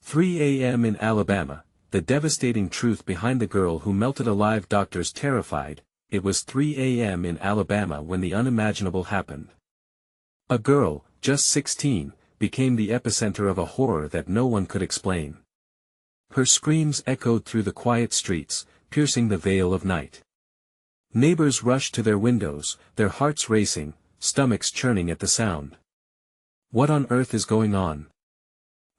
3 a.m. in Alabama, the devastating truth behind the girl who melted alive. Doctors terrified. It was 3 a.m. in Alabama when the unimaginable happened. A girl, just 16, became the epicenter of a horror that no one could explain. Her screams echoed through the quiet streets, piercing the veil of night. Neighbors rushed to their windows, their hearts racing, stomachs churning at the sound. "What on earth is going on?"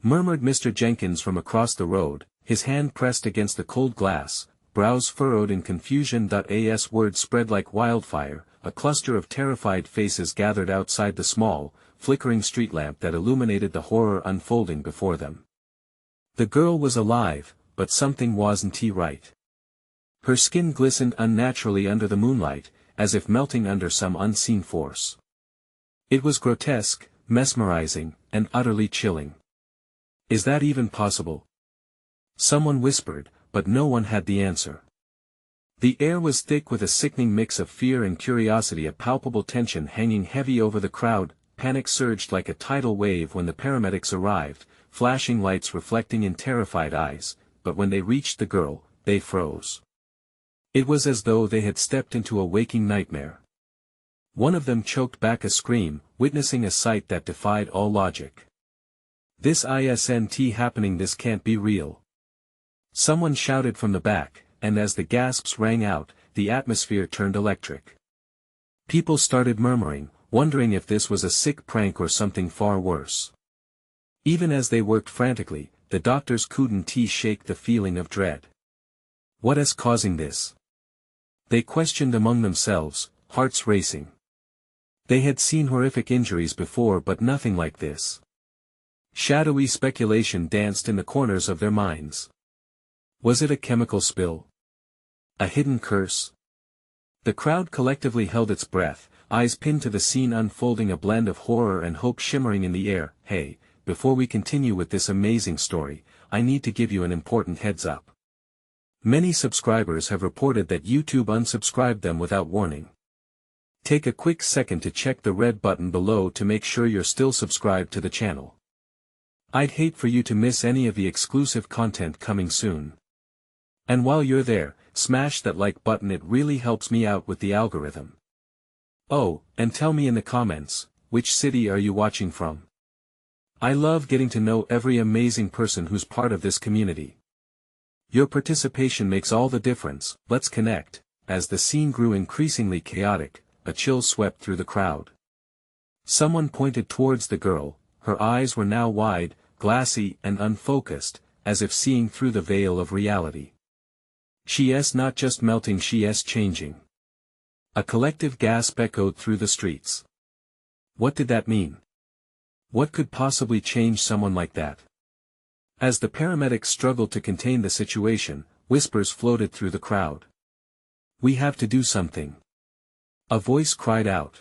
murmured Mr. Jenkins from across the road, his hand pressed against the cold glass, brows furrowed in confusion. As words spread like wildfire, a cluster of terrified faces gathered outside the small, flickering street lamp that illuminated the horror unfolding before them. The girl was alive, but something wasn't right. Her skin glistened unnaturally under the moonlight, as if melting under some unseen force. It was grotesque, mesmerizing, and utterly chilling. "Is that even possible?" someone whispered, but no one had the answer. The air was thick with a sickening mix of fear and curiosity, a palpable tension hanging heavy over the crowd. Panic surged like a tidal wave when the paramedics arrived, flashing lights reflecting in terrified eyes, but when they reached the girl, they froze. It was as though they had stepped into a waking nightmare. One of them choked back a scream, witnessing a sight that defied all logic. "This isn't happening, this can't be real." Someone shouted from the back, and as the gasps rang out, the atmosphere turned electric. People started murmuring, wondering if this was a sick prank or something far worse. Even as they worked frantically, the doctors couldn't shake the feeling of dread. "What is causing this?" they questioned among themselves, hearts racing. They had seen horrific injuries before, but nothing like this. Shadowy speculation danced in the corners of their minds. Was it a chemical spill? A hidden curse? The crowd collectively held its breath, eyes pinned to the scene unfolding, a blend of horror and hope shimmering in the air. "Hey, before we continue with this amazing story, I need to give you an important heads up. Many subscribers have reported that YouTube unsubscribed them without warning. Take a quick second to check the red button below to make sure you're still subscribed to the channel. I'd hate for you to miss any of the exclusive content coming soon. And while you're there, smash that like button, it really helps me out with the algorithm. Oh, and tell me in the comments, which city are you watching from? I love getting to know every amazing person who's part of this community. Your participation makes all the difference. Let's connect. As the scene grew increasingly chaotic, a chill swept through the crowd. Someone pointed towards the girl. Her eyes were now wide, glassy and unfocused, as if seeing through the veil of reality. "She's not just melting, she's changing." A collective gasp echoed through the streets. What did that mean? What could possibly change someone like that? As the paramedics struggled to contain the situation, whispers floated through the crowd. "We have to do something." a voice cried out.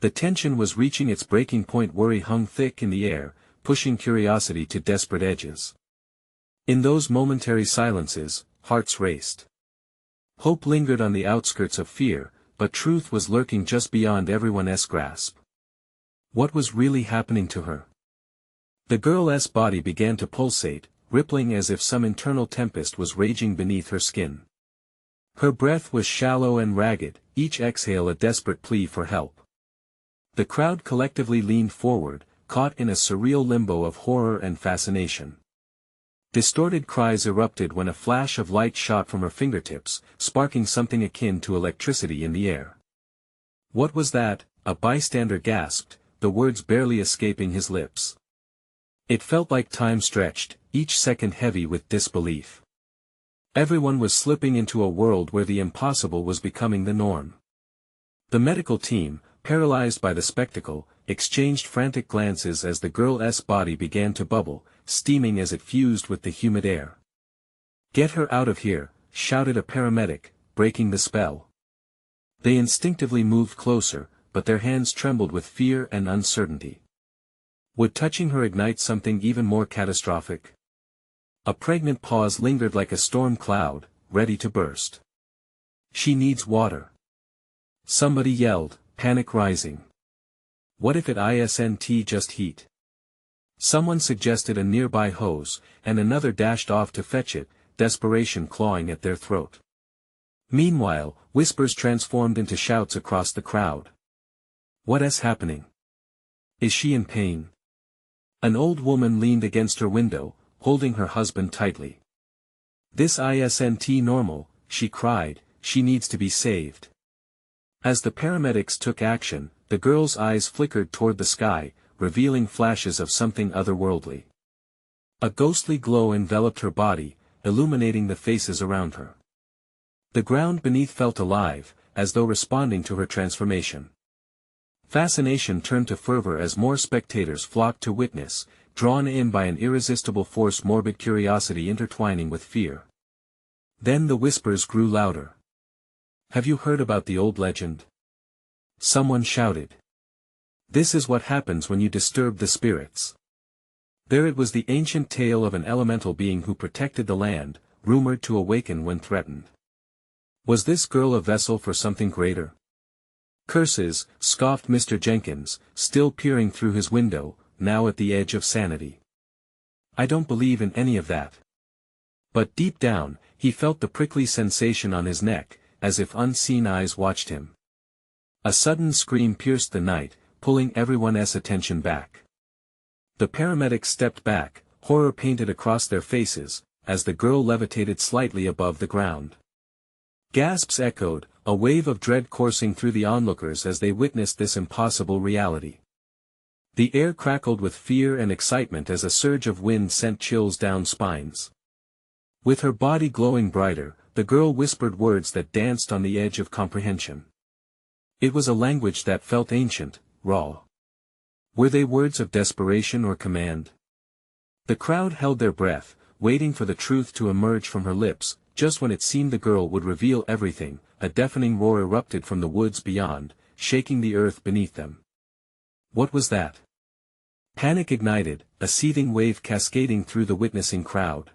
The tension was reaching its breaking point. Worry hung thick in the air, pushing curiosity to desperate edges. In those momentary silences, hearts raced. Hope lingered on the outskirts of fear, but truth was lurking just beyond everyone's grasp. What was really happening to her? The girl's body began to pulsate, rippling as if some internal tempest was raging beneath her skin. Her breath was shallow and ragged, each exhale a desperate plea for help. The crowd collectively leaned forward, caught in a surreal limbo of horror and fascination. Distorted cries erupted when a flash of light shot from her fingertips, sparking something akin to electricity in the air. "What was that?" a bystander gasped, the words barely escaping his lips. It felt like time stretched, each second heavy with disbelief. Everyone was slipping into a world where the impossible was becoming the norm. The medical team, paralyzed by the spectacle, exchanged frantic glances as the girl's body began to bubble, steaming as it fused with the humid air. "Get her out of here," shouted a paramedic, breaking the spell. They instinctively moved closer, but their hands trembled with fear and uncertainty. Would touching her ignite something even more catastrophic? A pregnant pause lingered like a storm cloud, ready to burst. "She needs water," somebody yelled, panic rising. "What if it isn't just heat?" Someone suggested a nearby hose, and another dashed off to fetch it, desperation clawing at their throat. Meanwhile, whispers transformed into shouts across the crowd. "What is happening? Is she in pain?" An old woman leaned against her window, holding her husband tightly. "This isn't normal," she cried, "she needs to be saved." As the paramedics took action, the girl's eyes flickered toward the sky, revealing flashes of something otherworldly. A ghostly glow enveloped her body, illuminating the faces around her. The ground beneath felt alive, as though responding to her transformation. Fascination turned to fervor as more spectators flocked to witness, drawn in by an irresistible force, morbid curiosity intertwining with fear. Then the whispers grew louder. "Have you heard about the old legend?" Someone shouted. "This is what happens when you disturb the spirits." There it was, the ancient tale of an elemental being who protected the land, rumored to awaken when threatened. Was this girl a vessel for something greater? "Curses," scoffed Mr. Jenkins, still peering through his window, now at the edge of sanity. "I don't believe in any of that." But deep down, he felt the prickly sensation on his neck, as if unseen eyes watched him. A sudden scream pierced the night, pulling everyone's attention back. The paramedics stepped back, horror painted across their faces, as the girl levitated slightly above the ground. Gasps echoed, a wave of dread coursing through the onlookers as they witnessed this impossible reality. The air crackled with fear and excitement as a surge of wind sent chills down spines. With her body glowing brighter, the girl whispered words that danced on the edge of comprehension. It was a language that felt ancient, raw. Were they words of desperation or command? The crowd held their breath, waiting for the truth to emerge from her lips. Just when it seemed the girl would reveal everything, a deafening roar erupted from the woods beyond, shaking the earth beneath them. What was that? Panic ignited, a seething wave cascading through the witnessing crowd.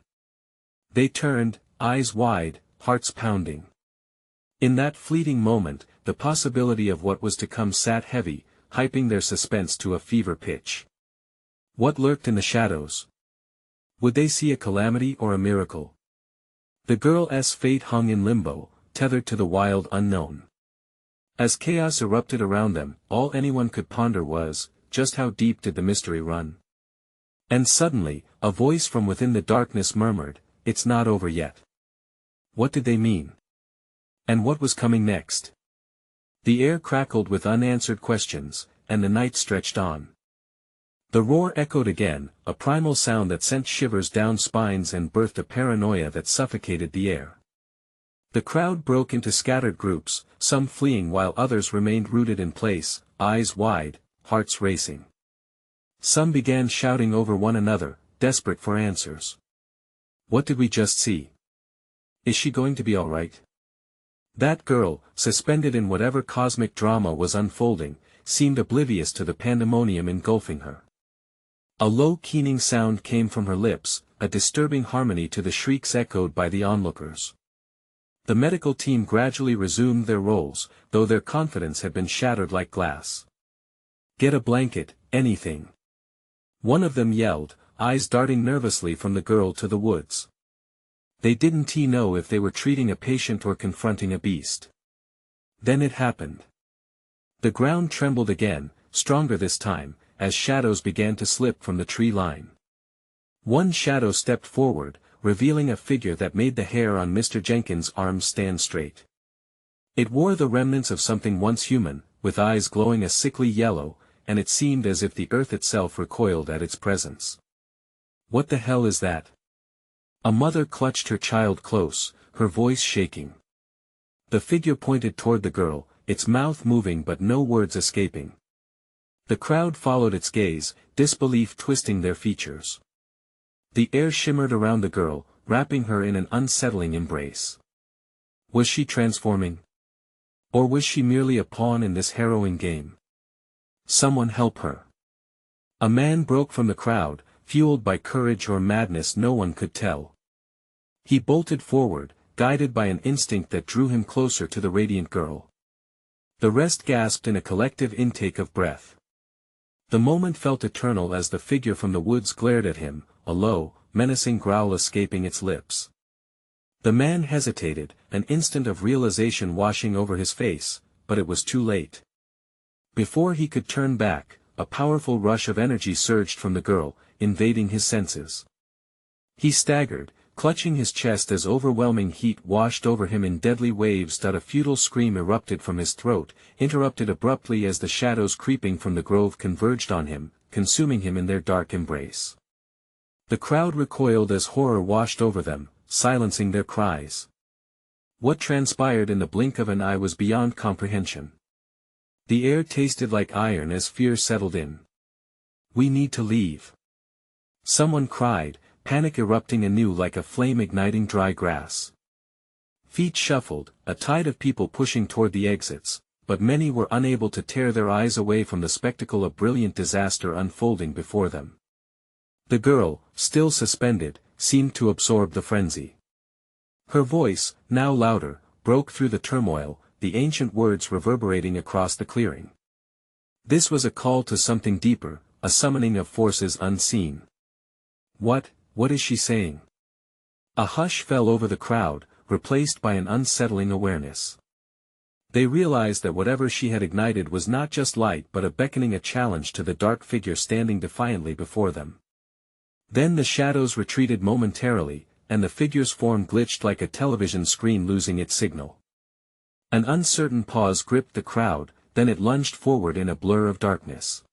They turned, eyes wide, hearts pounding. In that fleeting moment, the possibility of what was to come sat heavy, hyping their suspense to a fever pitch. What lurked in the shadows? Would they see a calamity or a miracle? The girl's fate hung in limbo, tethered to the wild unknown. As chaos erupted around them, all anyone could ponder was, just how deep did the mystery run? And suddenly, a voice from within the darkness murmured, "It's not over yet." What did they mean? And what was coming next? The air crackled with unanswered questions, and the night stretched on. The roar echoed again, a primal sound that sent shivers down spines and birthed a paranoia that suffocated the air. The crowd broke into scattered groups, some fleeing while others remained rooted in place, eyes wide, hearts racing. Some began shouting over one another, desperate for answers. What did we just see? Is she going to be all right? That girl, suspended in whatever cosmic drama was unfolding, seemed oblivious to the pandemonium engulfing her. A low keening sound came from her lips, a disturbing harmony to the shrieks echoed by the onlookers. The medical team gradually resumed their roles, though their confidence had been shattered like glass. "Get a blanket, anything." One of them yelled, eyes darting nervously from the girl to the woods. They didn't know if they were treating a patient or confronting a beast. Then it happened. The ground trembled again, stronger this time, as shadows began to slip from the tree line. One shadow stepped forward, revealing a figure that made the hair on Mr. Jenkins' arms stand straight. It wore the remnants of something once human, with eyes glowing a sickly yellow, and it seemed as if the earth itself recoiled at its presence. "What the hell is that?" A mother clutched her child close, her voice shaking. The figure pointed toward the girl, its mouth moving but no words escaping. The crowd followed its gaze, disbelief twisting their features. The air shimmered around the girl, wrapping her in an unsettling embrace. Was she transforming? Or was she merely a pawn in this harrowing game? Someone help her. A man broke from the crowd, fueled by courage or madness no one could tell. He bolted forward, guided by an instinct that drew him closer to the radiant girl. The rest gasped in a collective intake of breath. The moment felt eternal as the figure from the woods glared at him, a low, menacing growl escaping its lips. The man hesitated, an instant of realization washing over his face, but it was too late. Before he could turn back, a powerful rush of energy surged from the girl, invading his senses. He staggered, clutching his chest as overwhelming heat washed over him in deadly waves. A futile scream erupted from his throat, interrupted abruptly as the shadows creeping from the grove converged on him, consuming him in their dark embrace. The crowd recoiled as horror washed over them, silencing their cries. What transpired in the blink of an eye was beyond comprehension. The air tasted like iron as fear settled in. "We need to leave," someone cried, panic erupting anew like a flame igniting dry grass. Feet shuffled, a tide of people pushing toward the exits, but many were unable to tear their eyes away from the spectacle of brilliant disaster unfolding before them. The girl, still suspended, seemed to absorb the frenzy. Her voice, now louder, broke through the turmoil, the ancient words reverberating across the clearing. This was a call to something deeper, a summoning of forces unseen. What is she saying?" A hush fell over the crowd, replaced by an unsettling awareness. They realized that whatever she had ignited was not just light but a beckoning, a challenge to the dark figure standing defiantly before them. Then the shadows retreated momentarily, and the figure's form glitched like a television screen losing its signal. An uncertain pause gripped the crowd, then it lunged forward in a blur of darkness.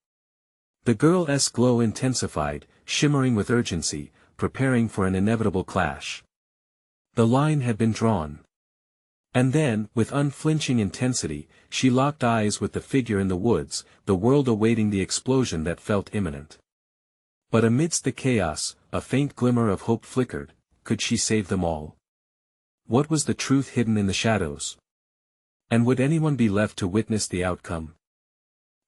The girl's glow intensified, shimmering with urgency, preparing for an inevitable clash. The line had been drawn. And then, with unflinching intensity, she locked eyes with the figure in the woods, the world awaiting the explosion that felt imminent. But amidst the chaos, a faint glimmer of hope flickered. Could she save them all? What was the truth hidden in the shadows? And would anyone be left to witness the outcome?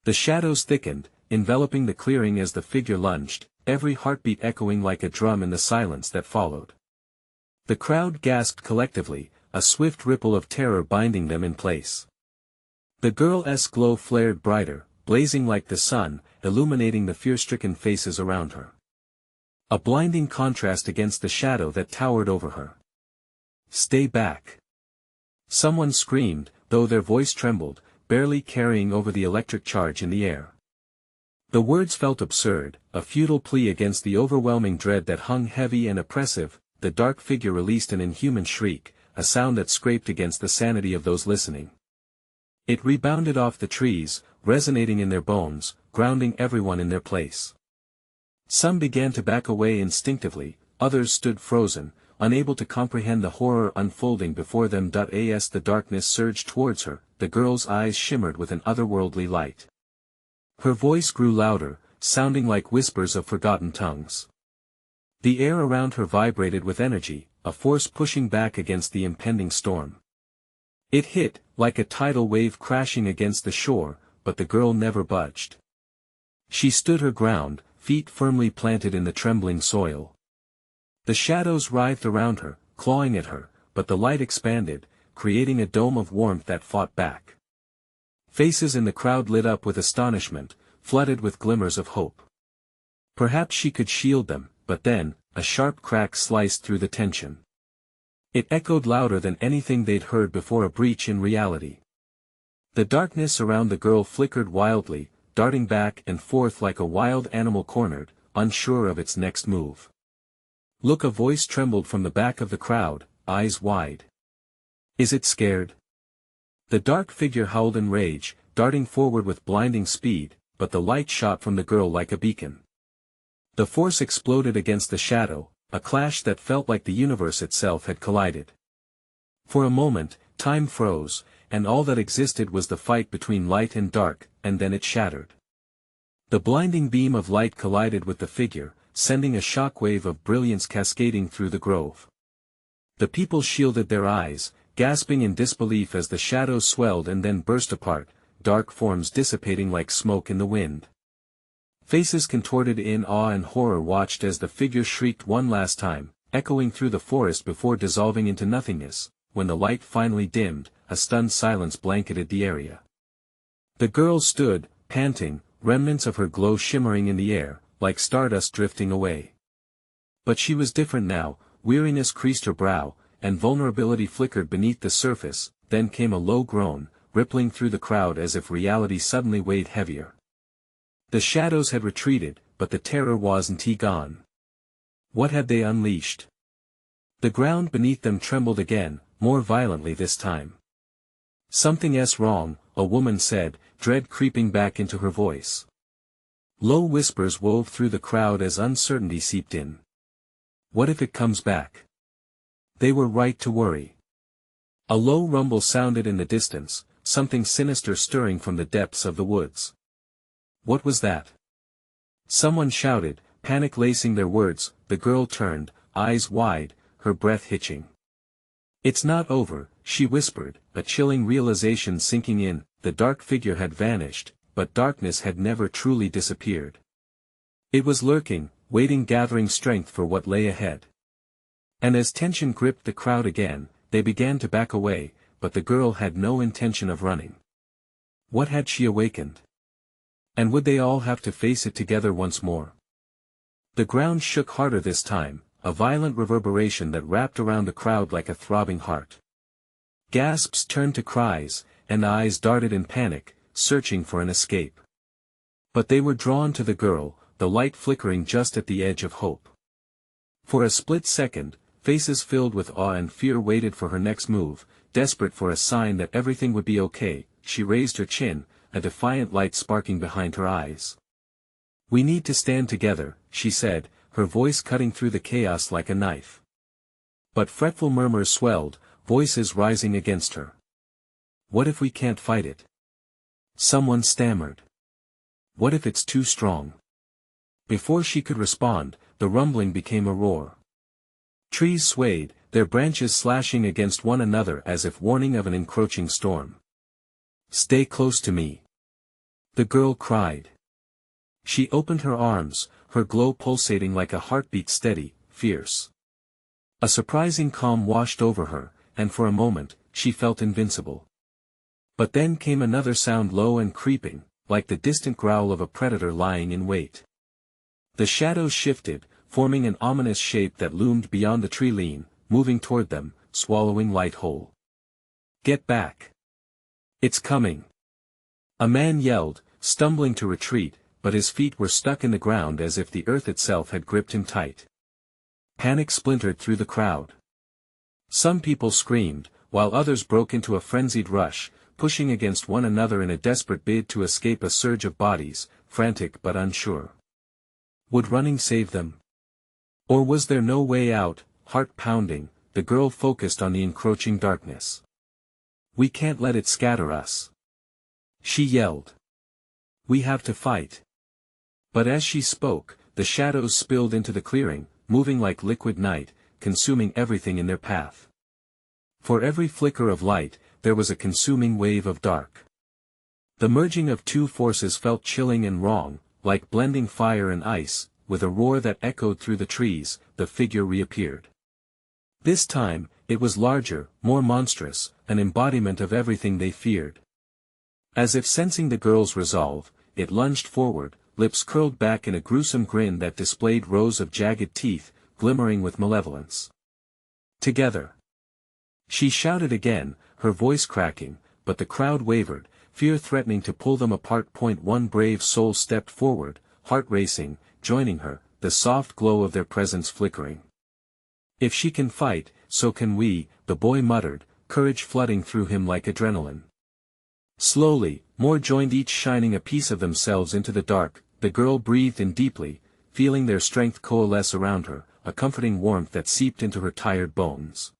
The shadows thickened, enveloping the clearing as the figure lunged, every heartbeat echoing like a drum in the silence that followed. The crowd gasped collectively, a swift ripple of terror binding them in place. The girl's glow flared brighter, blazing like the sun, illuminating the fear-stricken faces around her. A blinding contrast against the shadow that towered over her. "Stay back!" someone screamed, though their voice trembled, barely carrying over the electric charge in the air. The words felt absurd, a futile plea against the overwhelming dread that hung heavy and oppressive. The dark figure released an inhuman shriek, a sound that scraped against the sanity of those listening. It rebounded off the trees, resonating in their bones, grounding everyone in their place. Some began to back away instinctively, others stood frozen, unable to comprehend the horror unfolding before them. As the darkness surged towards her, the girl's eyes shimmered with an otherworldly light. Her voice grew louder, sounding like whispers of forgotten tongues. The air around her vibrated with energy, a force pushing back against the impending storm. It hit, like a tidal wave crashing against the shore, but the girl never budged. She stood her ground, feet firmly planted in the trembling soil. The shadows writhed around her, clawing at her, but the light expanded, creating a dome of warmth that fought back. Faces in the crowd lit up with astonishment, flooded with glimmers of hope. Perhaps she could shield them, but then, a sharp crack sliced through the tension. It echoed louder than anything they'd heard before, a breach in reality. The darkness around the girl flickered wildly, darting back and forth like a wild animal cornered, unsure of its next move. "Look!" a voice trembled from the back of the crowd, eyes wide. "Is it scared?" The dark figure howled in rage, darting forward with blinding speed, but the light shot from the girl like a beacon. The force exploded against the shadow, a clash that felt like the universe itself had collided. For a moment, time froze, and all that existed was the fight between light and dark, and then it shattered. The blinding beam of light collided with the figure, sending a shockwave of brilliance cascading through the grove. The people shielded their eyes, gasping in disbelief as the shadows swelled and then burst apart, dark forms dissipating like smoke in the wind. Faces contorted in awe and horror watched as the figure shrieked one last time, echoing through the forest before dissolving into nothingness. When the light finally dimmed, a stunned silence blanketed the area. The girl stood, panting, remnants of her glow shimmering in the air, like stardust drifting away. But she was different now, weariness creased her brow, and vulnerability flickered beneath the surface. Then came a low groan, rippling through the crowd as if reality suddenly weighed heavier. The shadows had retreated, but the terror wasn't gone. What had they unleashed? The ground beneath them trembled again, more violently this time. "Something's wrong," a woman said, dread creeping back into her voice. Low whispers wove through the crowd as uncertainty seeped in. "What if it comes back?" They were right to worry. A low rumble sounded in the distance, something sinister stirring from the depths of the woods. What was that? Someone shouted, panic lacing their words. The girl turned, eyes wide, her breath hitching. "It's not over," she whispered, a chilling realization sinking in. The dark figure had vanished, but darkness had never truly disappeared. It was lurking, waiting, gathering strength for what lay ahead. And as tension gripped the crowd again, they began to back away, but the girl had no intention of running. What had she awakened? And would they all have to face it together once more? The ground shook harder this time, a violent reverberation that wrapped around the crowd like a throbbing heart. Gasps turned to cries, and eyes darted in panic, searching for an escape. But they were drawn to the girl, the light flickering just at the edge of hope. For a split second, faces filled with awe and fear waited for her next move, desperate for a sign that everything would be okay. She raised her chin, a defiant light sparking behind her eyes. "We need to stand together," she said, her voice cutting through the chaos like a knife. But fretful murmurs swelled, voices rising against her. "What if we can't fight it?" Someone stammered. "What if it's too strong?" Before she could respond, the rumbling became a roar. Trees swayed, their branches slashing against one another as if warning of an encroaching storm. "Stay close to me," the girl cried. She opened her arms, her glow pulsating like a heartbeat, steady, fierce. A surprising calm washed over her, and for a moment, she felt invincible. But then came another sound, low and creeping, like the distant growl of a predator lying in wait. The shadows shifted, forming an ominous shape that loomed beyond the tree line, moving toward them, swallowing light whole. "Get back! It's coming!" A man yelled, stumbling to retreat, but his feet were stuck in the ground as if the earth itself had gripped him tight. Panic splintered through the crowd. Some people screamed, while others broke into a frenzied rush, pushing against one another in a desperate bid to escape a surge of bodies, frantic but unsure. Would running save them? Or was there no way out? Heart pounding, the girl focused on the encroaching darkness. "We can't let it scatter us," she yelled. "We have to fight." But as she spoke, the shadows spilled into the clearing, moving like liquid night, consuming everything in their path. For every flicker of light, there was a consuming wave of dark. The merging of two forces felt chilling and wrong, like blending fire and ice. With a roar that echoed through the trees, the figure reappeared. This time, it was larger, more monstrous, an embodiment of everything they feared. As if sensing the girl's resolve, it lunged forward, lips curled back in a gruesome grin that displayed rows of jagged teeth, glimmering with malevolence. "Together!" She shouted again, her voice cracking, but the crowd wavered, fear threatening to pull them apart. One brave soul stepped forward, heart racing, joining her, the soft glow of their presence flickering. "If she can fight, so can we," the boy muttered, courage flooding through him like adrenaline. Slowly, more joined, each shining a piece of themselves into the dark. The girl breathed in deeply, feeling their strength coalesce around her, a comforting warmth that seeped into her tired bones.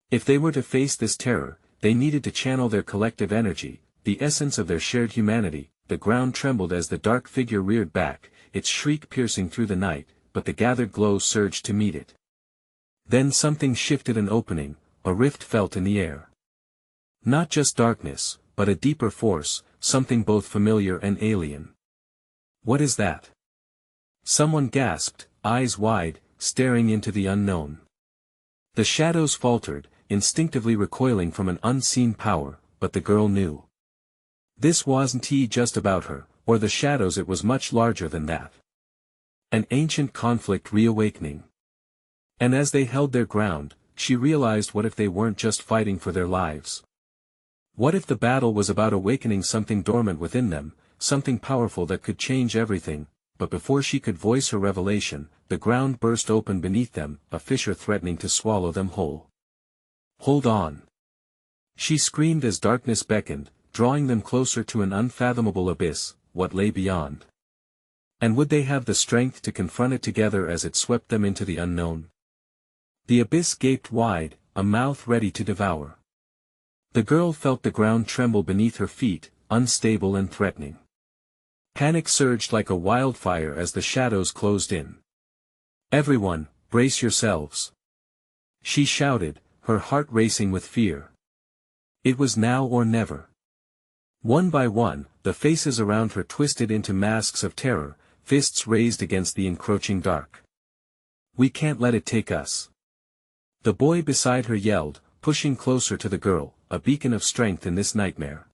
If they were to face this terror, they needed to channel their collective energy, the essence of their shared humanity. The ground trembled as the dark figure reared back, its shriek piercing through the night, but the gathered glow surged to meet it. Then something shifted, an opening, a rift felt in the air. Not just darkness, but a deeper force, something both familiar and alien. "What is that?" someone gasped, eyes wide, staring into the unknown. The shadows faltered, instinctively recoiling from an unseen power, but the girl knew. This wasn't just about her, or the shadows it was much larger than that. An ancient conflict reawakening. And as they held their ground, she realized, what if they weren't just fighting for their lives? What if the battle was about awakening something dormant within them, something powerful that could change everything? But before she could voice her revelation, the ground burst open beneath them, a fissure threatening to swallow them whole. "Hold on!" she screamed as darkness beckoned, drawing them closer to an unfathomable abyss. What lay beyond? And would they have the strength to confront it together as it swept them into the unknown? The abyss gaped wide, a mouth ready to devour. The girl felt the ground tremble beneath her feet, unstable and threatening. Panic surged like a wildfire as the shadows closed in. "Everyone, brace yourselves!" she shouted, her heart racing with fear. It was now or never. One by one, the faces around her twisted into masks of terror, fists raised against the encroaching dark. "We can't let it take us!" the boy beside her yelled, pushing closer to the girl, a beacon of strength in this nightmare.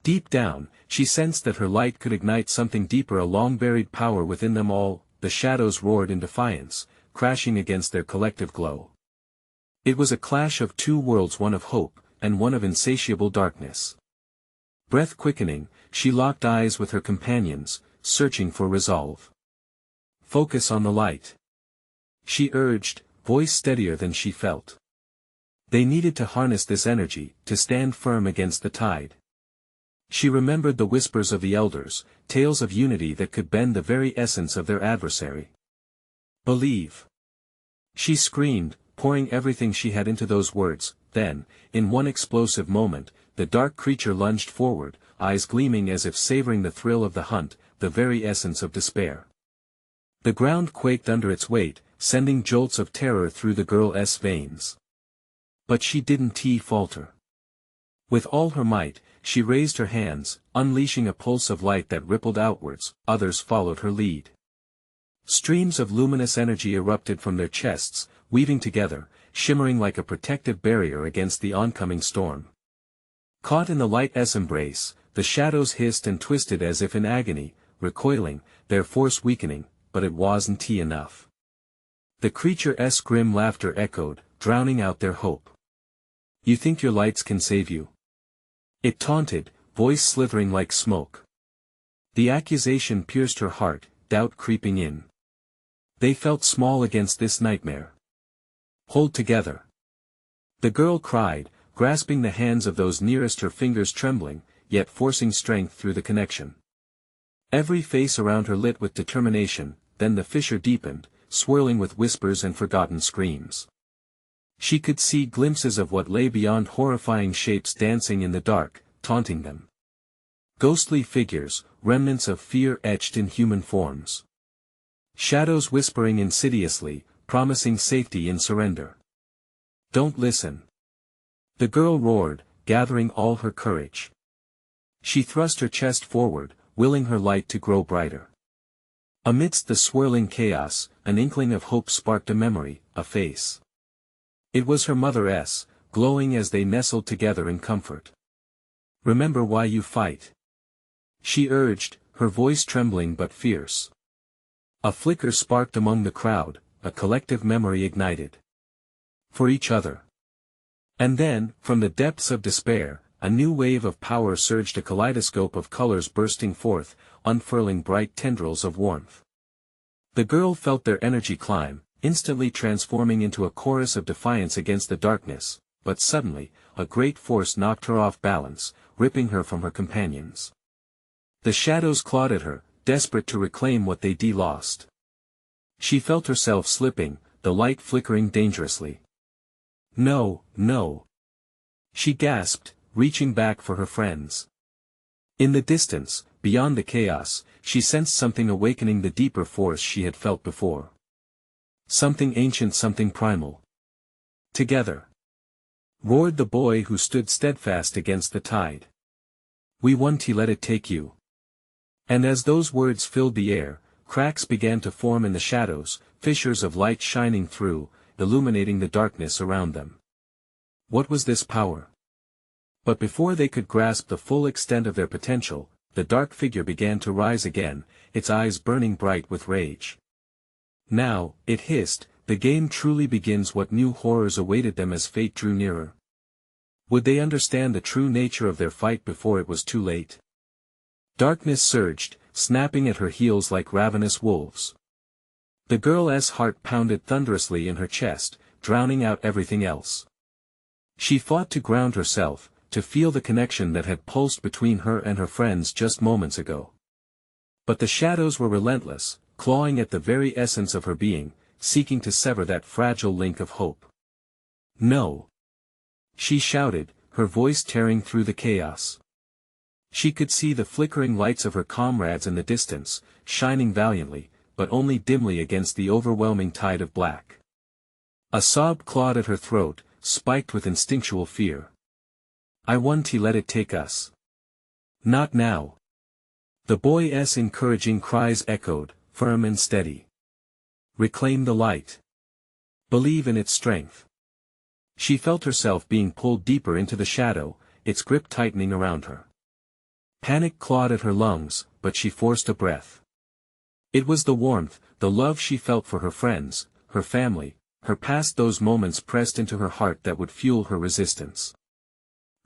Deep down, she sensed that her light could ignite something deeper, a long-buried power within them all. The shadows roared in defiance, crashing against their collective glow. It was a clash of two worlds, one of hope, and one of insatiable darkness. Breath quickening, she locked eyes with her companions, searching for resolve. "Focus on the light," she urged, voice steadier than she felt. They needed to harness this energy, to stand firm against the tide. She remembered the whispers of the elders, tales of unity that could bend the very essence of their adversary. "Believe!" she screamed, pouring everything she had into those words. Then, in one explosive moment, the dark creature lunged forward, eyes gleaming as if savoring the thrill of the hunt, the very essence of despair. The ground quaked under its weight, sending jolts of terror through the girl's veins. But she didn't falter. With all her might, she raised her hands, unleashing a pulse of light that rippled outwards. Others followed her lead. Streams of luminous energy erupted from their chests, weaving together, shimmering like a protective barrier against the oncoming storm. Caught in the light's embrace, the shadows hissed and twisted as if in agony, recoiling, their force weakening, but it wasn't enough. The creature's grim laughter echoed, drowning out their hope. "You think your lights can save you?" it taunted, voice slithering like smoke. The accusation pierced her heart, doubt creeping in. They felt small against this nightmare. "Hold together!" the girl cried, grasping the hands of those nearest her, fingers trembling, yet forcing strength through the connection. Every face around her lit with determination. Then the fissure deepened, swirling with whispers and forgotten screams. She could see glimpses of what lay beyond, horrifying shapes dancing in the dark, taunting them. Ghostly figures, remnants of fear etched in human forms. Shadows whispering insidiously, promising safety in surrender. "Don't listen!" the girl roared, gathering all her courage. She thrust her chest forward, willing her light to grow brighter. Amidst the swirling chaos, an inkling of hope sparked a memory, a face. It was her mother's, glowing as they nestled together in comfort. "Remember why you fight," she urged, her voice trembling but fierce. A flicker sparked among the crowd, a collective memory ignited. For each other. And then, from the depths of despair, a new wave of power surged, a kaleidoscope of colors bursting forth, unfurling bright tendrils of warmth. The girl felt their energy climb, instantly transforming into a chorus of defiance against the darkness, but suddenly, a great force knocked her off balance, ripping her from her companions. The shadows clawed at her, desperate to reclaim what they'd lost. She felt herself slipping, the light flickering dangerously. "No, no!" she gasped, reaching back for her friends. In the distance, beyond the chaos, she sensed something awakening, the deeper force she had felt before. Something ancient, something primal. "Together!" roared the boy who stood steadfast against the tide. "We won't let it take you." And as those words filled the air, cracks began to form in the shadows, fissures of light shining through, illuminating the darkness around them. What was this power? But before they could grasp the full extent of their potential, the dark figure began to rise again, its eyes burning bright with rage. Now, it hissed, the game truly begins. What new horrors awaited them as fate drew nearer? Would they understand the true nature of their fight before it was too late? Darkness surged, snapping at her heels like ravenous wolves. The girl's heart pounded thunderously in her chest, drowning out everything else. She fought to ground herself, to feel the connection that had pulsed between her and her friends just moments ago. But the shadows were relentless, clawing at the very essence of her being, seeking to sever that fragile link of hope. No! She shouted, her voice tearing through the chaos. She could see the flickering lights of her comrades in the distance, shining valiantly, but only dimly against the overwhelming tide of black. A sob clawed at her throat, spiked with instinctual fear. I won't let it take us. Not now. The boy's encouraging cries echoed, firm and steady. Reclaim the light. Believe in its strength. She felt herself being pulled deeper into the shadow, its grip tightening around her. Panic clawed at her lungs, but she forced a breath. It was the warmth, the love she felt for her friends, her family, her past, those moments pressed into her heart that would fuel her resistance.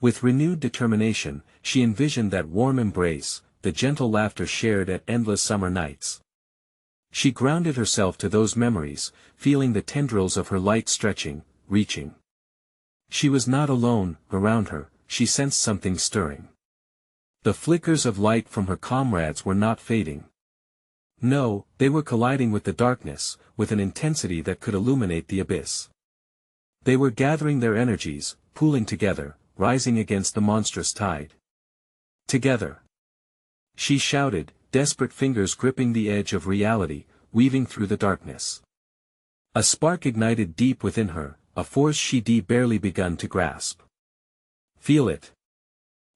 With renewed determination, she envisioned that warm embrace, the gentle laughter shared at endless summer nights. She grounded herself to those memories, feeling the tendrils of her light stretching, reaching. She was not alone. Around her, she sensed something stirring. The flickers of light from her comrades were not fading. No, they were colliding with the darkness, with an intensity that could illuminate the abyss. They were gathering their energies, pooling together, rising against the monstrous tide. Together! She shouted, desperate fingers gripping the edge of reality, weaving through the darkness. A spark ignited deep within her, a force she'd barely begun to grasp. Feel it!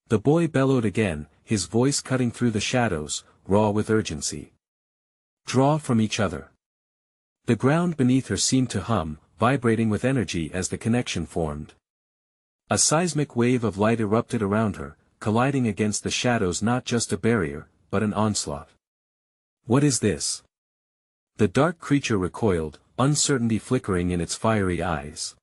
The boy bellowed again, his voice cutting through the shadows, raw with urgency. Draw from each other. The ground beneath her seemed to hum, vibrating with energy as the connection formed. A seismic wave of light erupted around her, colliding against the shadows, not just a barrier, but an onslaught. What is this? The dark creature recoiled, uncertainty flickering in its fiery eyes.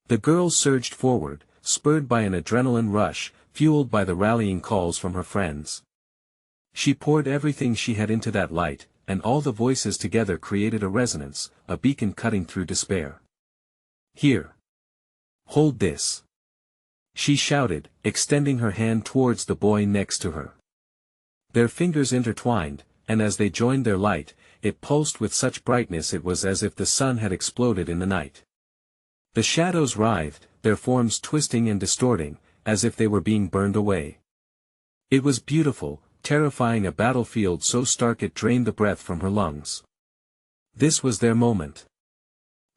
The girl surged forward, spurred by an adrenaline rush, fueled by the rallying calls from her friends. She poured everything she had into that light, and all the voices together created a resonance, a beacon cutting through despair. Here! Hold this! She shouted, extending her hand towards the boy next to her. Their fingers intertwined, and as they joined their light, it pulsed with such brightness it was as if the sun had exploded in the night. The shadows writhed, their forms twisting and distorting, as if they were being burned away. It was beautiful, terrifying, a battlefield so stark it drained the breath from her lungs. This was their moment.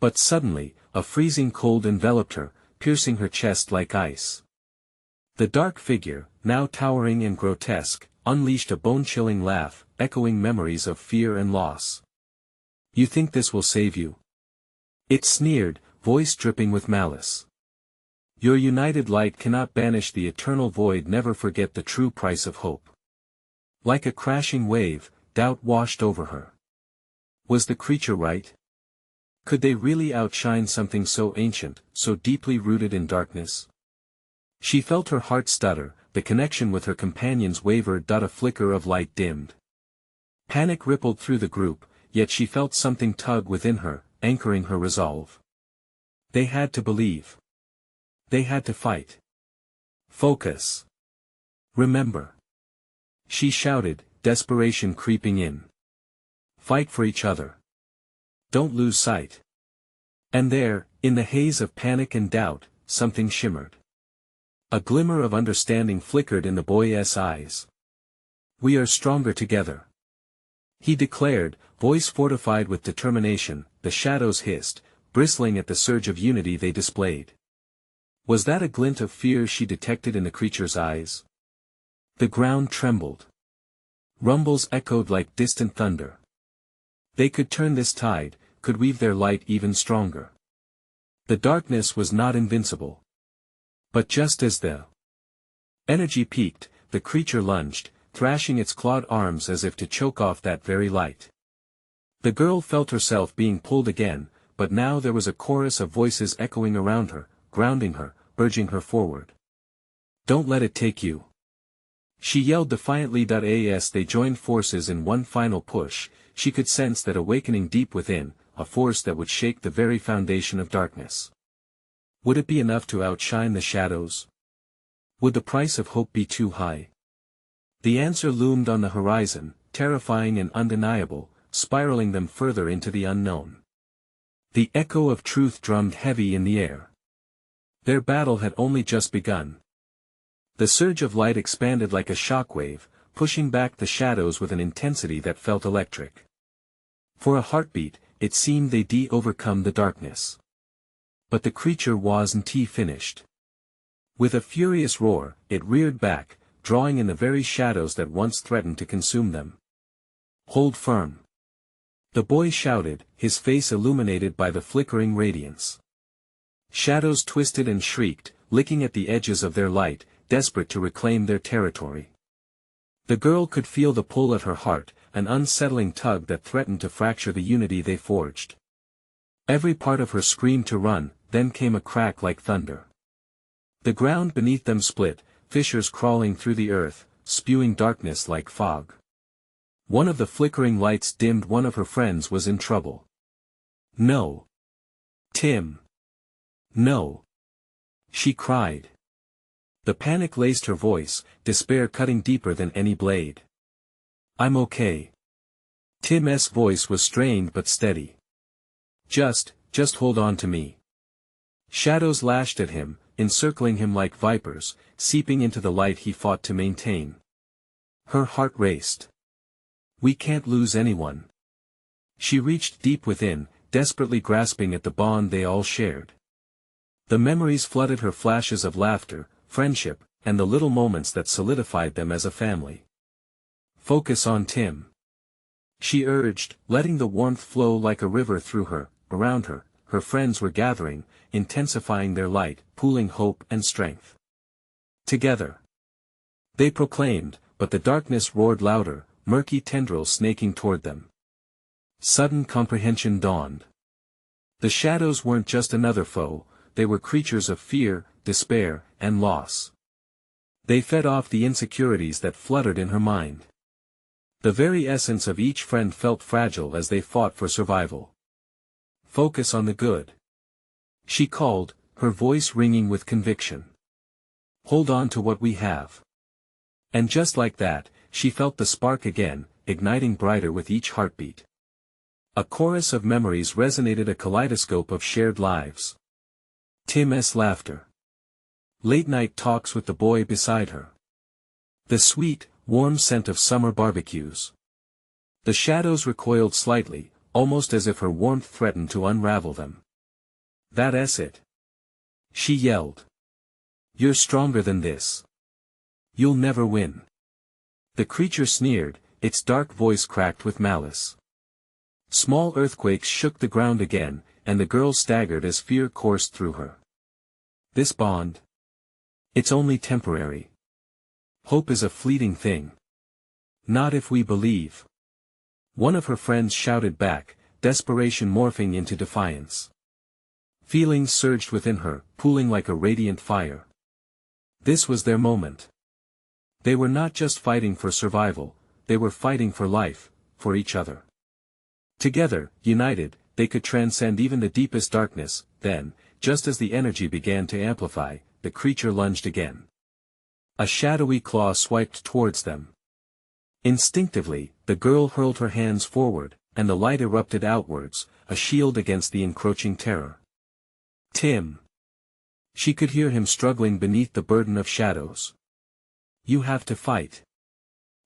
But suddenly, a freezing cold enveloped her, piercing her chest like ice. The dark figure, now towering and grotesque, unleashed a bone-chilling laugh, echoing memories of fear and loss. You think this will save you? It sneered, voice dripping with malice. Your united light cannot banish the eternal void, never forget the true price of hope. Like a crashing wave, doubt washed over her. Was the creature right? Could they really outshine something so ancient, so deeply rooted in darkness? She felt her heart stutter, the connection with her companions wavered. A flicker of light dimmed. Panic rippled through the group, yet she felt something tug within her, anchoring her resolve. They had to believe. They had to fight. Focus. Remember. She shouted, desperation creeping in. Fight for each other. Don't lose sight. And there, in the haze of panic and doubt, something shimmered. A glimmer of understanding flickered in the boy's eyes. We are stronger together, he declared, voice fortified with determination. The shadows hissed, bristling at the surge of unity they displayed. Was that a glint of fear she detected in the creature's eyes? The ground trembled. Rumbles echoed like distant thunder. They could turn this tide, could weave their light even stronger. The darkness was not invincible. But just as the energy peaked, the creature lunged, thrashing its clawed arms as if to choke off that very light. The girl felt herself being pulled again, but now there was a chorus of voices echoing around her, grounding her, urging her forward. "Don't let it take you," she yelled defiantly. As they joined forces in one final push, she could sense that awakening deep within, a force that would shake the very foundation of darkness. Would it be enough to outshine the shadows? Would the price of hope be too high? The answer loomed on the horizon, terrifying and undeniable, spiraling them further into the unknown. The echo of truth drummed heavy in the air. Their battle had only just begun. The surge of light expanded like a shockwave, pushing back the shadows with an intensity that felt electric. For a heartbeat, it seemed they'd overcome the darkness. But the creature wasn't finished. With a furious roar, it reared back, drawing in the very shadows that once threatened to consume them. "Hold firm!" the boy shouted, his face illuminated by the flickering radiance. Shadows twisted and shrieked, licking at the edges of their light, desperate to reclaim their territory. The girl could feel the pull at her heart, an unsettling tug that threatened to fracture the unity they forged. Every part of her screamed to run, then came a crack like thunder. The ground beneath them split, fissures crawling through the earth, spewing darkness like fog. One of the flickering lights dimmed. One of her friends was in trouble. "No! Tim! No!" she cried. The panic laced her voice, despair cutting deeper than any blade. "I'm okay." Tim's voice was strained but steady. Just hold on to me." Shadows lashed at him, encircling him like vipers, seeping into the light he fought to maintain. Her heart raced. "We can't lose anyone." She reached deep within, desperately grasping at the bond they all shared. The memories flooded her, flashes of laughter, friendship, and the little moments that solidified them as a family. "Focus on Tim," she urged, letting the warmth flow like a river through her. Around her, her friends were gathering, intensifying their light, pooling hope and strength. "Together," they proclaimed, but the darkness roared louder, murky tendrils snaking toward them. Sudden comprehension dawned. The shadows weren't just another foe, they were creatures of fear, despair, and loss. They fed off the insecurities that fluttered in her mind. The very essence of each friend felt fragile as they fought for survival. "Focus on the good," she called, her voice ringing with conviction. "Hold on to what we have." And just like that, she felt the spark again, igniting brighter with each heartbeat. A chorus of memories resonated, a kaleidoscope of shared lives. Tim's laughter. Late-night talks with the boy beside her. The sweet, warm scent of summer barbecues. The shadows recoiled slightly, almost as if her warmth threatened to unravel them. "That's it," she yelled. "You're stronger than this. You'll never win." The creature sneered, its dark voice cracked with malice. Small earthquakes shook the ground again, and the girl staggered as fear coursed through her. "This bond? It's only temporary. Hope is a fleeting thing. Not if we believe." One of her friends shouted back, desperation morphing into defiance. Feelings surged within her, pooling like a radiant fire. This was their moment. They were not just fighting for survival, they were fighting for life, for each other. Together, united, they could transcend even the deepest darkness. Then, just as the energy began to amplify, the creature lunged again. A shadowy claw swiped towards them. Instinctively, the girl hurled her hands forward, and the light erupted outwards, a shield against the encroaching terror. "Tim!" She could hear him struggling beneath the burden of shadows. "You have to fight."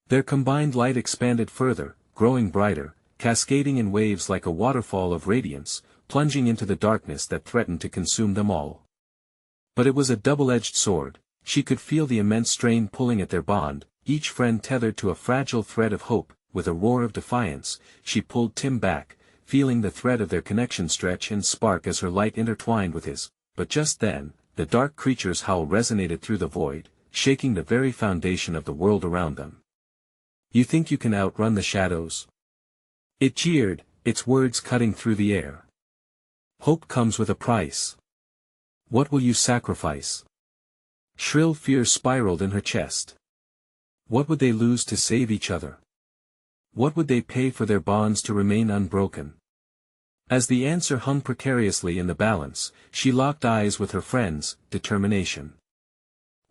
Their combined light expanded further, growing brighter, cascading in waves like a waterfall of radiance, plunging into the darkness that threatened to consume them all. But it was a double-edged sword. She could feel the immense strain pulling at their bond, each friend tethered to a fragile thread of hope. With a roar of defiance, she pulled Tim back, feeling the thread of their connection stretch and spark as her light intertwined with his. But just then, the dark creature's howl resonated through the void, shaking the very foundation of the world around them. You think you can outrun the shadows? It jeered, its words cutting through the air. Hope comes with a price. What will you sacrifice? Shrill fear spiraled in her chest. What would they lose to save each other? What would they pay for their bonds to remain unbroken? As the answer hung precariously in the balance, she locked eyes with her friend's determination.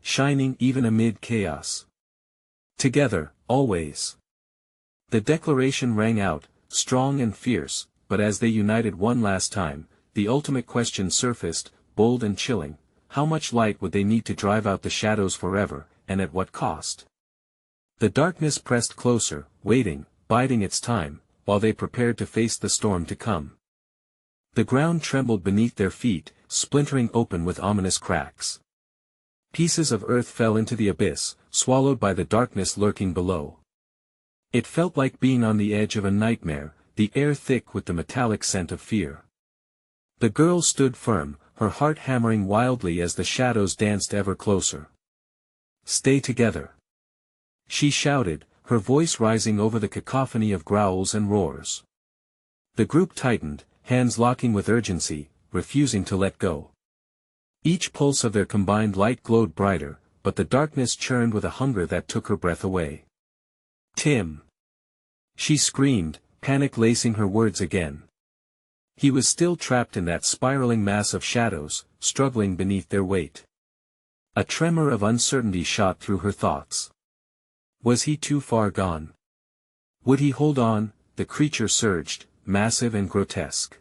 Shining even amid chaos. Together, always. The declaration rang out, strong and fierce, but as they united one last time, the ultimate question surfaced, bold and chilling: how much light would they need to drive out the shadows forever, and at what cost? The darkness pressed closer, waiting, biding its time, while they prepared to face the storm to come. The ground trembled beneath their feet, splintering open with ominous cracks. Pieces of earth fell into the abyss, swallowed by the darkness lurking below. It felt like being on the edge of a nightmare, the air thick with the metallic scent of fear. The girl stood firm, her heart hammering wildly as the shadows danced ever closer. Stay together. She shouted, her voice rising over the cacophony of growls and roars. The group tightened, hands locking with urgency, refusing to let go. Each pulse of their combined light glowed brighter, but the darkness churned with a hunger that took her breath away. Tim! She screamed, panic lacing her words again. He was still trapped in that spiraling mass of shadows, struggling beneath their weight. A tremor of uncertainty shot through her thoughts. Was he too far gone? Would he hold on? The creature surged, massive and grotesque.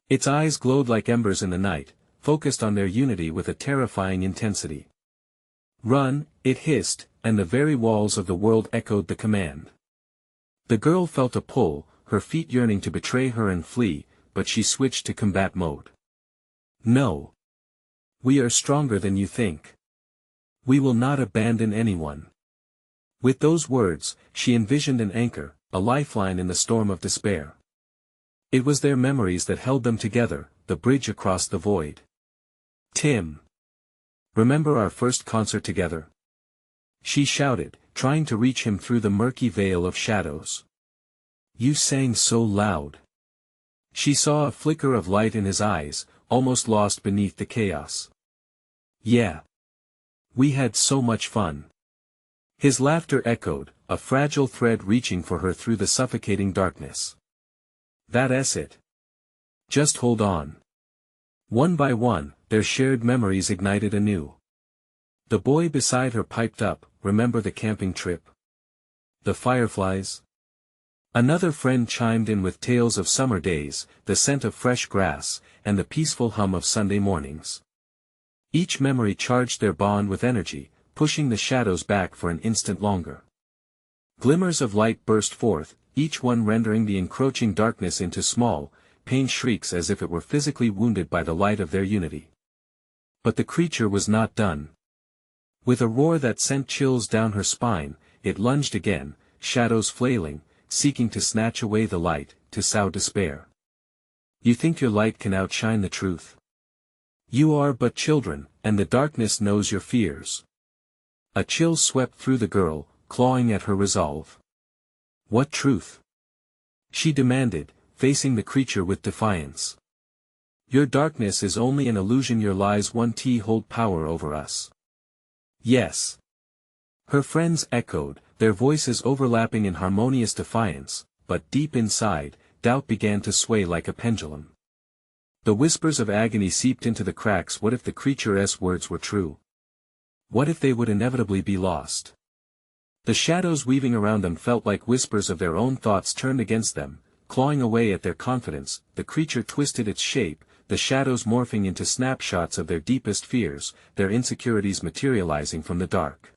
Its eyes glowed like embers in the night, focused on their unity with a terrifying intensity. Run, it hissed, and the very walls of the world echoed the command. The girl felt a pull, her feet yearning to betray her and flee, but she switched to combat mode. No. We are stronger than you think. We will not abandon anyone. With those words, she envisioned an anchor, a lifeline in the storm of despair. It was their memories that held them together, the bridge across the void. Tim! Remember our first concert together? She shouted, trying to reach him through the murky veil of shadows. You sang so loud. She saw a flicker of light in his eyes, almost lost beneath the chaos. Yeah. We had so much fun. His laughter echoed, a fragile thread reaching for her through the suffocating darkness. That's it. Just hold on. One by one, their shared memories ignited anew. The boy beside her piped up, remember the camping trip? The fireflies? Another friend chimed in with tales of summer days, the scent of fresh grass, and the peaceful hum of Sunday mornings. Each memory charged their bond with energy, pushing the shadows back for an instant longer. Glimmers of light burst forth, each one rendering the encroaching darkness into small, pained shrieks as if it were physically wounded by the light of their unity. But the creature was not done. With a roar that sent chills down her spine, it lunged again, shadows flailing, seeking to snatch away the light, to sow despair. You think your light can outshine the truth? You are but children, and the darkness knows your fears. A chill swept through the girl, clawing at her resolve. What truth? She demanded, facing the creature with defiance. Your darkness is only an illusion, your lies hold power over us. Yes. Her friends echoed, their voices overlapping in harmonious defiance, but deep inside, doubt began to sway like a pendulum. The whispers of agony seeped into the cracks. What if the creature's words were true? What if they would inevitably be lost? The shadows weaving around them felt like whispers of their own thoughts turned against them, clawing away at their confidence. The creature twisted its shape, the shadows morphing into snapshots of their deepest fears, their insecurities materializing from the dark.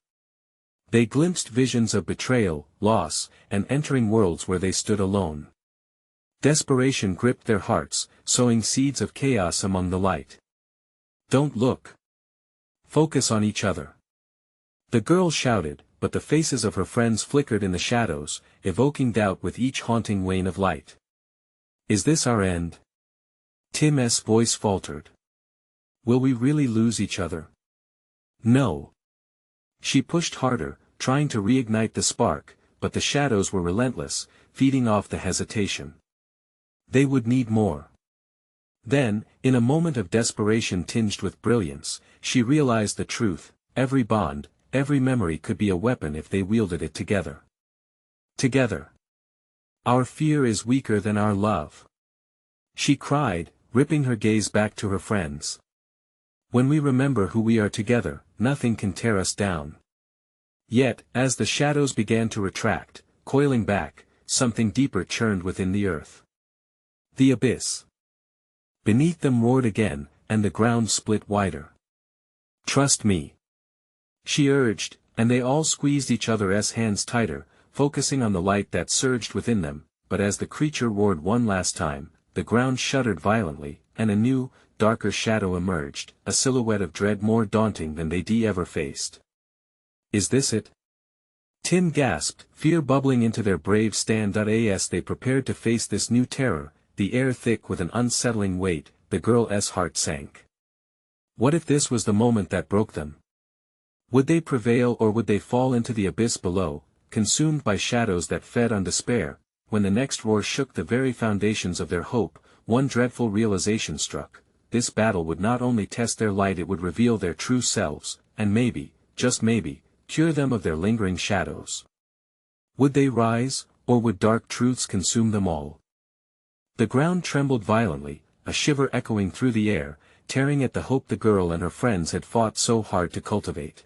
They glimpsed visions of betrayal, loss, and entering worlds where they stood alone. Desperation gripped their hearts, sowing seeds of chaos among the light. Don't look. Focus on each other. The girl shouted, but the faces of her friends flickered in the shadows, evoking doubt with each haunting wane of light. Is this our end? Tim's voice faltered. Will we really lose each other? No. She pushed harder, trying to reignite the spark, but the shadows were relentless, feeding off the hesitation. They would need more. Then, in a moment of desperation tinged with brilliance, she realized the truth: every bond, every memory could be a weapon if they wielded it together. Together. Our fear is weaker than our love. She cried, ripping her gaze back to her friends. When we remember who we are together, nothing can tear us down. Yet, as the shadows began to retract, coiling back, something deeper churned within the earth. The abyss. Beneath them roared again, and the ground split wider. "Trust me," she urged, and they all squeezed each other's hands tighter, focusing on the light that surged within them. But as the creature roared one last time, the ground shuddered violently, and a new, darker shadow emerged, a silhouette of dread more daunting than they'd ever faced. "Is this it?" Tim gasped, fear bubbling into their brave stand. As they prepared to face this new terror, the air thick with an unsettling weight, the girl's heart sank. What if this was the moment that broke them? Would they prevail, or would they fall into the abyss below, consumed by shadows that fed on despair? When the next roar shook the very foundations of their hope, one dreadful realization struck: this battle would not only test their light, it would reveal their true selves, and maybe, just maybe, cure them of their lingering shadows. Would they rise, or would dark truths consume them all? The ground trembled violently, a shiver echoing through the air, tearing at the hope the girl and her friends had fought so hard to cultivate.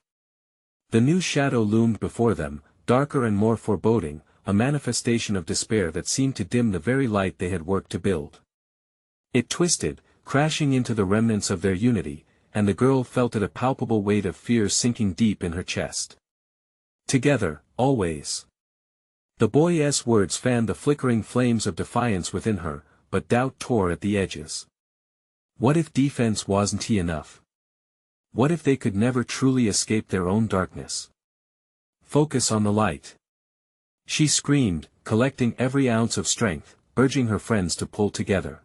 The new shadow loomed before them, darker and more foreboding, a manifestation of despair that seemed to dim the very light they had worked to build. It twisted, crashing into the remnants of their unity, and the girl felt it, a palpable weight of fear sinking deep in her chest. "Together, always." The boy's words fanned the flickering flames of defiance within her, but doubt tore at the edges. What if defense wasn't enough? What if they could never truly escape their own darkness? "Focus on the light," she screamed, collecting every ounce of strength, urging her friends to pull together.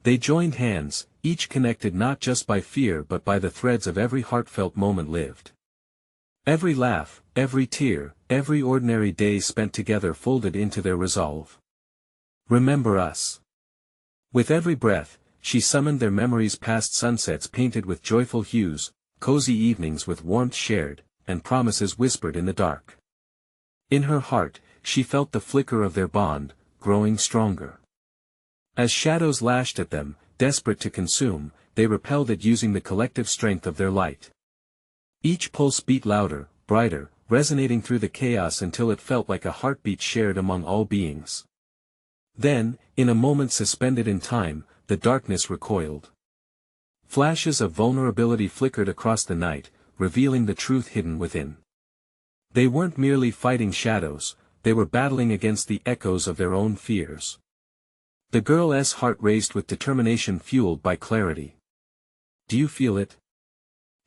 They joined hands, each connected not just by fear but by the threads of every heartfelt moment lived. Every laugh, every tear, every ordinary day spent together folded into their resolve. "Remember us." With every breath, she summoned their memories: past sunsets painted with joyful hues, cozy evenings with warmth shared, and promises whispered in the dark. In her heart, she felt the flicker of their bond, growing stronger. As shadows lashed at them, desperate to consume, they repelled it using the collective strength of their light. Each pulse beat louder, brighter, resonating through the chaos until it felt like a heartbeat shared among all beings. Then, in a moment suspended in time, the darkness recoiled. Flashes of vulnerability flickered across the night, revealing the truth hidden within. They weren't merely fighting shadows, they were battling against the echoes of their own fears. The girl's heart raced with determination fueled by clarity. "Do you feel it?"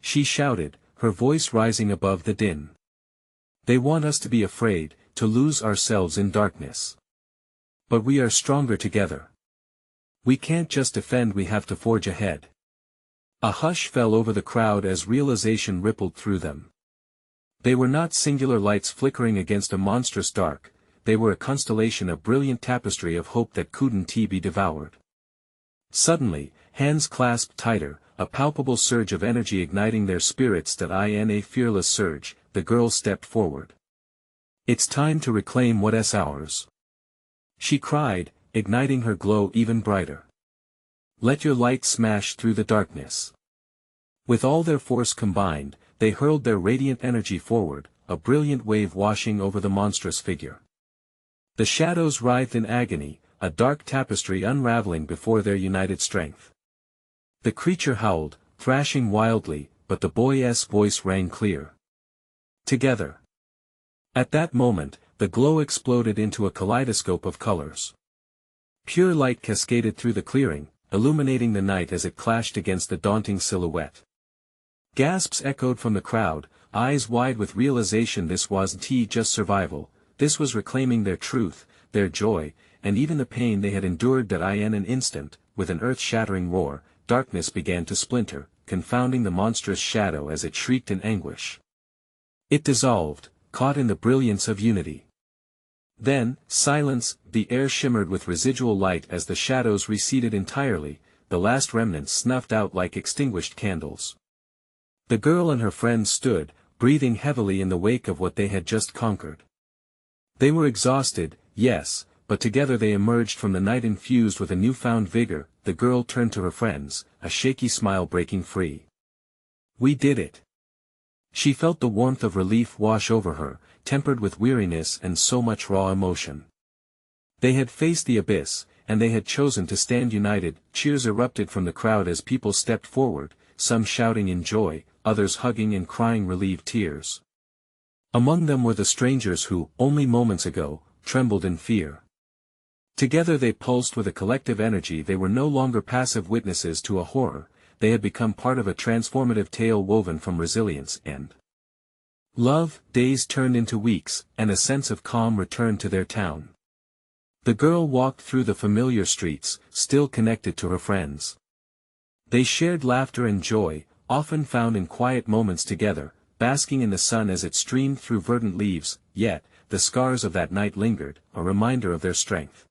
she shouted, her voice rising above the din. "They want us to be afraid, to lose ourselves in darkness. But we are stronger together. We can't just defend, we have to forge ahead." A hush fell over the crowd as realization rippled through them. They were not singular lights flickering against a monstrous dark, they were a constellation, a brilliant tapestry of hope that couldn't be devoured. Suddenly, hands clasped tighter, a palpable surge of energy igniting their spirits. In a fearless surge, the girl stepped forward. "It's time to reclaim what's ours," she cried, igniting her glow even brighter. "Let your light smash through the darkness." With all their force combined, they hurled their radiant energy forward, a brilliant wave washing over the monstrous figure. The shadows writhed in agony, a dark tapestry unraveling before their united strength. The creature howled, thrashing wildly, but the boy's voice rang clear. "Together." At that moment, the glow exploded into a kaleidoscope of colors. Pure light cascaded through the clearing, illuminating the night as it clashed against the daunting silhouette. Gasps echoed from the crowd, eyes wide with realization this wasn't just survival, this was reclaiming their truth, their joy, and even the pain they had endured. In an instant, with an earth-shattering roar, darkness began to splinter, confounding the monstrous shadow as it shrieked in anguish. It dissolved, caught in the brilliance of unity. Then, silence, the air shimmered with residual light as the shadows receded entirely, the last remnants snuffed out like extinguished candles. The girl and her friends stood, breathing heavily in the wake of what they had just conquered. They were exhausted, yes, but together they emerged from the night infused with a newfound vigor. The girl turned to her friends, a shaky smile breaking free. "We did it." She felt the warmth of relief wash over her, tempered with weariness and so much raw emotion. They had faced the abyss, and they had chosen to stand united. Cheers erupted from the crowd as people stepped forward, some shouting in joy, others hugging and crying relieved tears. Among them were the strangers who, only moments ago, trembled in fear. Together they pulsed with a collective energy. They were no longer passive witnesses to a horror, they had become part of a transformative tale woven from resilience and love. Days turned into weeks, and a sense of calm returned to their town. The girl walked through the familiar streets, still connected to her friends. They shared laughter and joy, often found in quiet moments together, basking in the sun as it streamed through verdant leaves, yet, the scars of that night lingered, a reminder of their strength.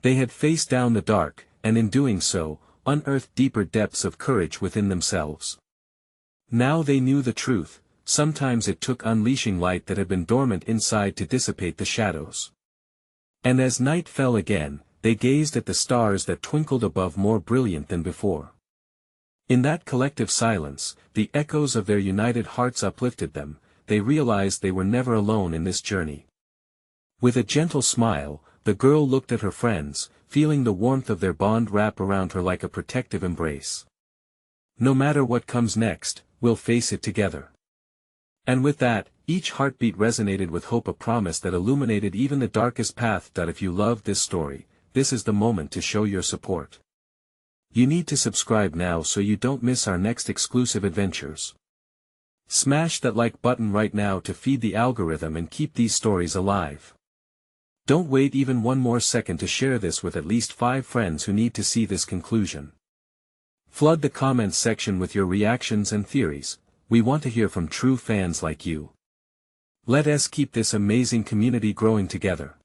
They had faced down the dark, and in doing so, unearthed deeper depths of courage within themselves. Now they knew the truth, sometimes it took unleashing light that had been dormant inside to dissipate the shadows. And as night fell again, they gazed at the stars that twinkled above more brilliant than before. In that collective silence, the echoes of their united hearts uplifted them. They realized they were never alone in this journey. With a gentle smile, the girl looked at her friends, feeling the warmth of their bond wrap around her like a protective embrace. "No matter what comes next, we'll face it together." And with that, each heartbeat resonated with hope, a promise that illuminated even the darkest path. If you loved this story, this is the moment to show your support. You need to subscribe now so you don't miss our next exclusive adventures. Smash that like button right now to feed the algorithm and keep these stories alive. Don't wait even one more second to share this with at least 5 friends who need to see this conclusion. Flood the comments section with your reactions and theories. We want to hear from true fans like you. Let us keep this amazing community growing together.